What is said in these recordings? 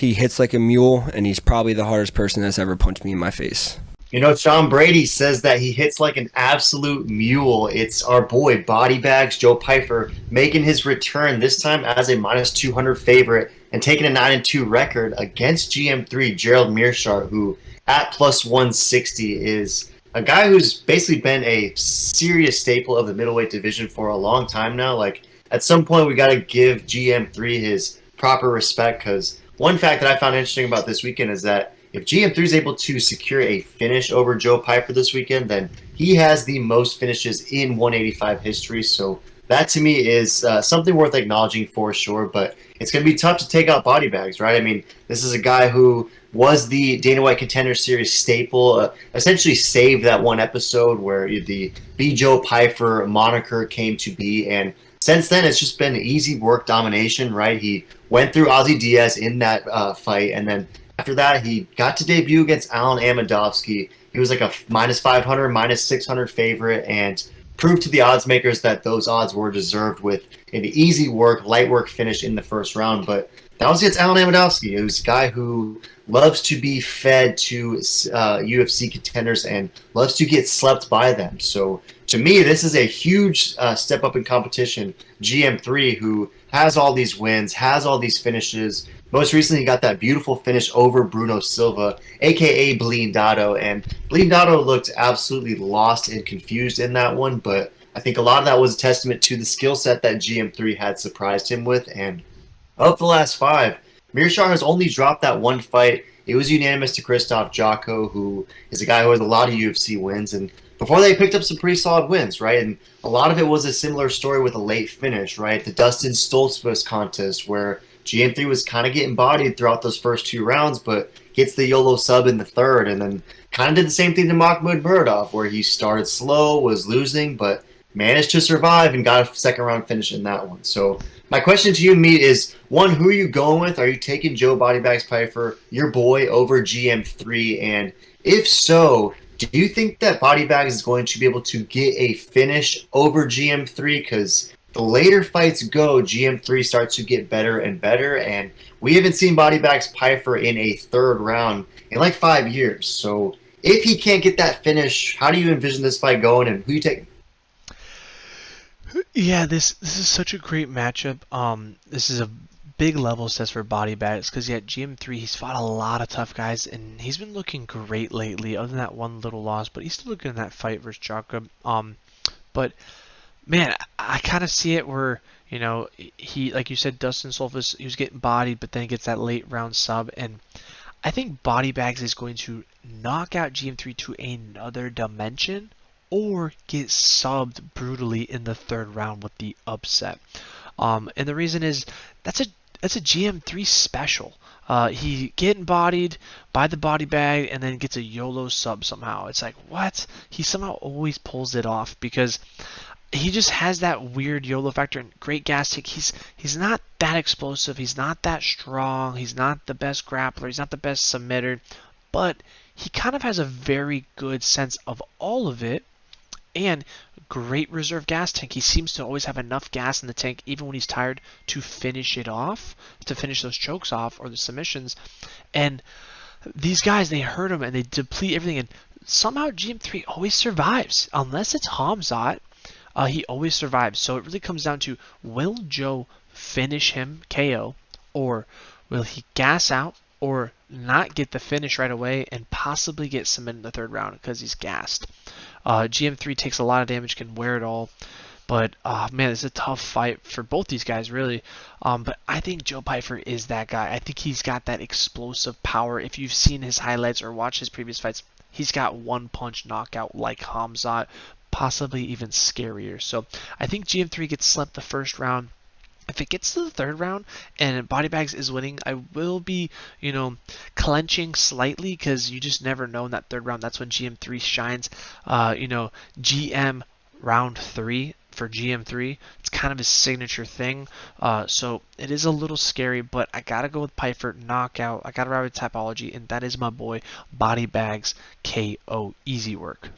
He hits like a mule, and he's probably the hardest person that's ever punched me in my face. You know, Sean Brady says that he hits like an absolute mule. It's our boy, Body Bags, Joe Pyfer, making his return this time as a minus 200 favorite and taking a 9-2 record against GM3, Gerald Meerschaert, who at plus 160 is a guy who's basically been a serious staple of the middleweight division for a long time now. Like, at some point, we got to give GM3 his proper respect because one fact that I found interesting about this weekend is that if GM3 is able to secure a finish over Joe Pyfer this weekend, then he has the most finishes in 185 history. So that to me is something worth acknowledging for sure. But it's going to be tough to take out Body Bags, right? I mean, this is a guy who was the Dana White Contender Series staple, essentially saved that one episode where the B. Joe Pyfer moniker came to be. And since then, it's just been easy work domination, right? He went through Ozzy Diaz in that fight, and then after that, he got to debut against Alan Amedovski. He was like a minus 500, minus 600 favorite, and proved to the odds makers that those odds were deserved with an easy work, light work finish in the first round. But that was against Alan Amedovski. It was a guy who loves to be fed to UFC contenders and loves to get slept by them. So to me, this is a huge step up in competition. GM3, who has all these wins, has all these finishes. Most recently, he got that beautiful finish over Bruno Silva, aka Blindado, and Blindado looked absolutely lost and confused in that one. But I think a lot of that was a testament to the skill set that GM3 had surprised him with. And of the last five, Meerschaert has only dropped that one fight. It was unanimous to Christoph Jocko, who is a guy who has a lot of UFC wins. And before they picked up some pretty solid wins, right? And a lot of it was a similar story with a late finish, right? The Dustin Stoltzfus contest where GM3 was kind of getting bodied throughout those first two rounds, but gets the YOLO sub in the third, and then kind of did the same thing to Mahmoud Muradov, where he started slow, was losing, but managed to survive and got a second round finish in that one. So my question to you, Meat, is one, who are you going with? Are you taking Joe Bodybags Pyfer, your boy, over GM3? And if so, do you think that Bodybags is going to be able to get a finish over GM3? Because the later fights go, GM3 starts to get better and better, and we haven't seen Bodybags Pyfer in a third round in like 5 years. So if he can't get that finish, how do you envision this fight going, and who you taking? Yeah, this is such a great matchup. This is a big level test for Body Bags because yeah, GM3 he's fought a lot of tough guys and he's been looking great lately. Other than that one little loss, but he's still looking in that fight versus Chaka. But man, I kind of see it where he like you said, Dustin Solfus he was getting bodied, but then he gets that late round sub, and I think Body Bags is going to knock out GM3 to another dimension or get subbed brutally in the third round with the upset. And the reason is that's a GM3 special. He getting bodied by the body bag and then gets a YOLO sub somehow. It's like, what? He somehow always pulls it off because he just has that weird YOLO factor and great gas tank. He's not that explosive. He's not that strong. He's not the best grappler. He's not the best submitter. But he kind of has a very good sense of all of it and great reserve gas tank. He seems to always have enough gas in the tank even when he's tired to finish it off, to finish those chokes off or the submissions. And these guys, they hurt him and they deplete everything, and somehow GM3 always survives. Unless it's Hamzat, he always survives. So it really comes down to, will Joe finish him KO, or will he gas out or not get the finish right away and possibly get submitted in the third round because he's gassed. GM3 takes a lot of damage, can wear it all, but man, it's a tough fight for both these guys, really. But I think Joe Pyfer is that guy. I think he's got that explosive power. If you've seen his highlights or watched his previous fights, he's got one punch knockout like Hamzat, possibly even scarier. So I think GM3 gets slept the first round. If it gets to the third round and Body Bags is winning, I will be, clenching slightly because you just never know in that third round. That's when GM3 shines. GM round 3 for GM3. It's kind of his signature thing. So it is a little scary, but I got to go with Pyfer knockout. I got to ride with Typology, and that is my boy Body Bags KO. Easy work.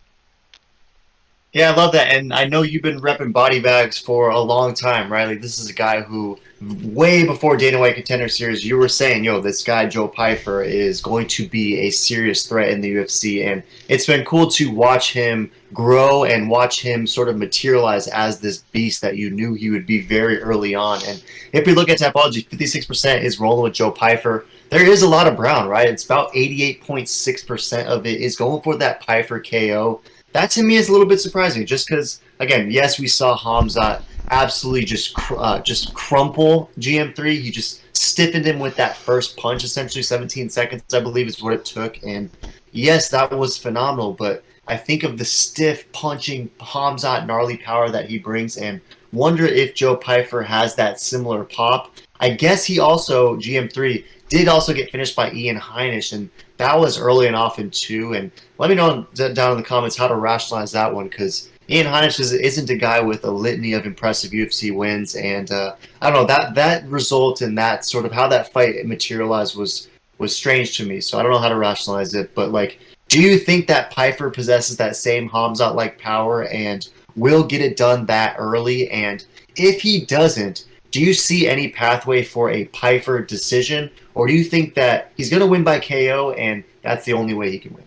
Yeah, I love that. And I know you've been repping body bags for a long time, right? Like this is a guy who way before Dana White Contender Series, you were saying, yo, this guy Joe Pyfer is going to be a serious threat in the UFC. And it's been cool to watch him grow and watch him sort of materialize as this beast that you knew he would be very early on. And if we look at Tapology, 56% is rolling with Joe Pyfer. There is a lot of brown, right? It's about 88.6% of it is going for that Pyfer KO. That to me is a little bit surprising, just because again, yes, we saw Hamzat absolutely just crumple GM3. He just stiffened him with that first punch, essentially 17 seconds, I believe, is what it took. And yes, that was phenomenal. But I think of the stiff punching Hamzat gnarly power that he brings, and wonder if Joe Pyfer has that similar pop. I guess he also GM3 did also get finished by Ian Heinisch, and that was early and often too. And let me know down in the comments how to rationalize that one, because Ian Heinisch isn't a guy with a litany of impressive UFC wins, and I don't know, that result and that sort of how that fight materialized was strange to me. So I don't know how to rationalize it, but like, do you think that Pyfer possesses that same Hamzat like power and will get it done that early? And if he doesn't, do you see any pathway for a Pyfer decision, or do you think that he's going to win by KO and that's the only way he can win?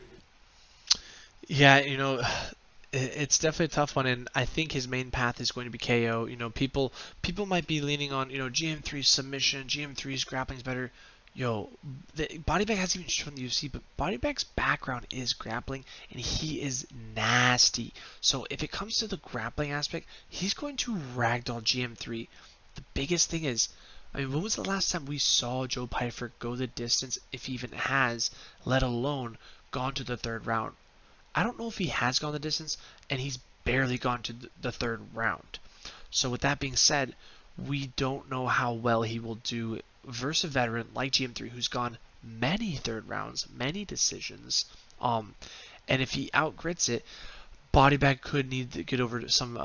Yeah, it's definitely a tough one, and I think his main path is going to be KO. People might be leaning on, GM3's submission, GM3's grappling's better. Bodybag hasn't even shown the UFC, but Bodybag's background is grappling, and he is nasty. So if it comes to the grappling aspect, he's going to ragdoll GM3. The biggest thing is, when was the last time we saw Joe Pyfer go the distance, if he even has, let alone gone to the third round? I don't know if he has gone the distance, and he's barely gone to the third round. So with that being said, we don't know how well he will do versus a veteran like GM3 who's gone many third rounds, many decisions. And if he outgrits it, Bodybag could need to get over some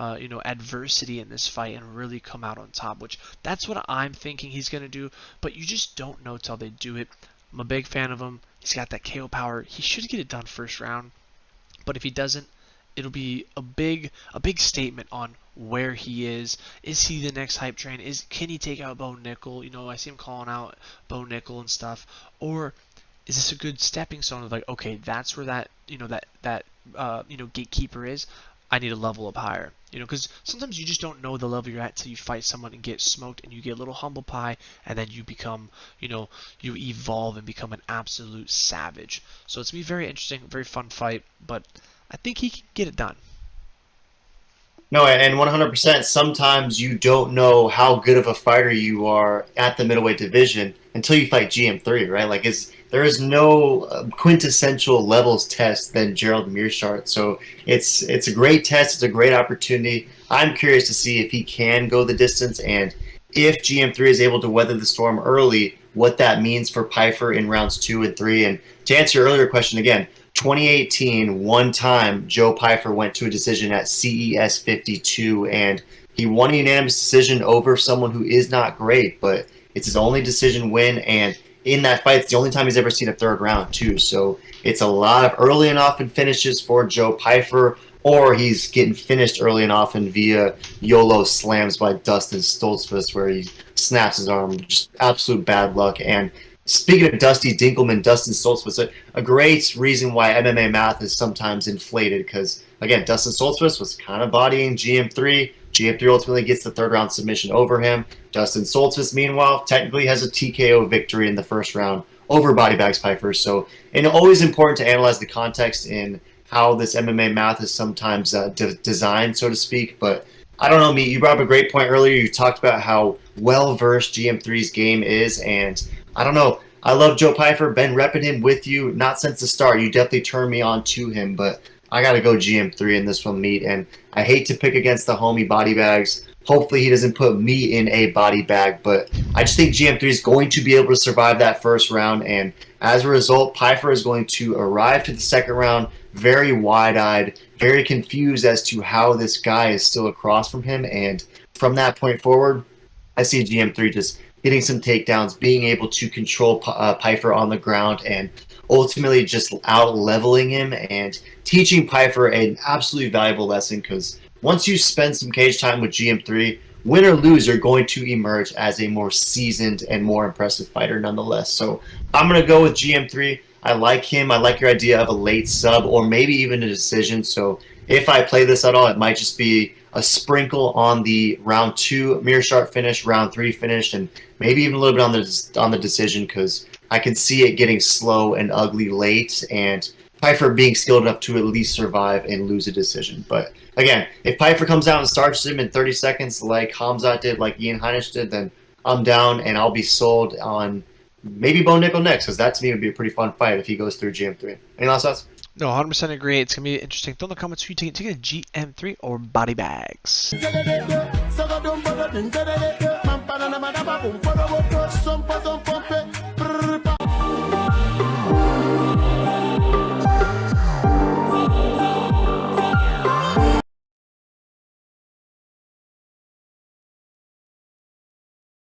adversity in this fight and really come out on top, which that's what I'm thinking he's going to do, but you just don't know till they do it. I'm a big fan of him. He's got that KO power. He should get it done first round. But if he doesn't, it'll be a big statement on where he is. Is he the next hype train? Can he take out Bo Nickel? I see him calling out Bo Nickel and stuff. Or is this a good stepping stone of like, okay, that's where that gatekeeper is. I need to level up higher. Because sometimes you just don't know the level you're at till you fight someone and get smoked, and you get a little humble pie, and then you become, you evolve and become an absolute savage. So it's gonna be very interesting, very fun fight, but I think he can get it done. No, and 100%, sometimes you don't know how good of a fighter you are at the middleweight division until you fight GM3, right? Like, there is no quintessential levels test than Gerald Meerschaert. So it's a great test. It's a great opportunity. I'm curious to see if he can go the distance, and if GM3 is able to weather the storm early, what that means for Pyfer in rounds 2 and 3. And to answer your earlier question again, 2018, one time Joe Pyfer went to a decision at CES 52, and he won a unanimous decision over someone who is not great, but it's his only decision win, and in that fight, it's the only time he's ever seen a third round, too. So it's a lot of early and often finishes for Joe Pyfer, or he's getting finished early and often via YOLO slams by Dustin Stoltzfus, where he snaps his arm. Just absolute bad luck. And speaking of Dusty Dinkelman, Dustin Stoltzfus, a great reason why MMA math is sometimes inflated, because, again, Dustin Stoltzfus was kind of bodying GM3. GM3 ultimately gets the third round submission over him. Dustin Stoltzfus, meanwhile, technically has a TKO victory in the first round over Bodybags Pyfer. So, and always important to analyze the context in how this MMA math is sometimes designed, so to speak. But I don't know, Meat, you brought up a great point earlier. You talked about how well-versed GM3's game is, and I don't know. I love Joe Pyfer. Been repping him with you, not since the start. You definitely turned me on to him, but I got to go GM3 in this one, Meat. And I hate to pick against the homie Bodybags. Hopefully he doesn't put me in a body bag, but I just think GM3 is going to be able to survive that first round, and as a result, Pyfer is going to arrive to the second round very wide-eyed, very confused as to how this guy is still across from him, and from that point forward, I see GM3 just hitting some takedowns, being able to control Pyfer on the ground, and ultimately just out leveling him and teaching Pyfer an absolutely valuable lesson. Because once you spend some cage time with GM3, win or lose, you're going to emerge as a more seasoned and more impressive fighter nonetheless. So I'm going to go with GM3. I like him. I like your idea of a late sub or maybe even a decision. So if I play this at all, it might just be a sprinkle on the round 2 Meerschaert finish, round 3 finish, and maybe even a little bit on the decision, because I can see it getting slow and ugly late, and Pyfer being skilled enough to at least survive and lose a decision. But again, if Pyfer comes out and starts him in 30 seconds like Hamzat did, like Ian Heinisch did, then I'm down, and I'll be sold on maybe Bo Nickel next, because that to me would be a pretty fun fight if he goes through GM3. Any last thoughts? No, 100% agree. It's going to be interesting. Throw in the comments who you take a GM3 or body bags.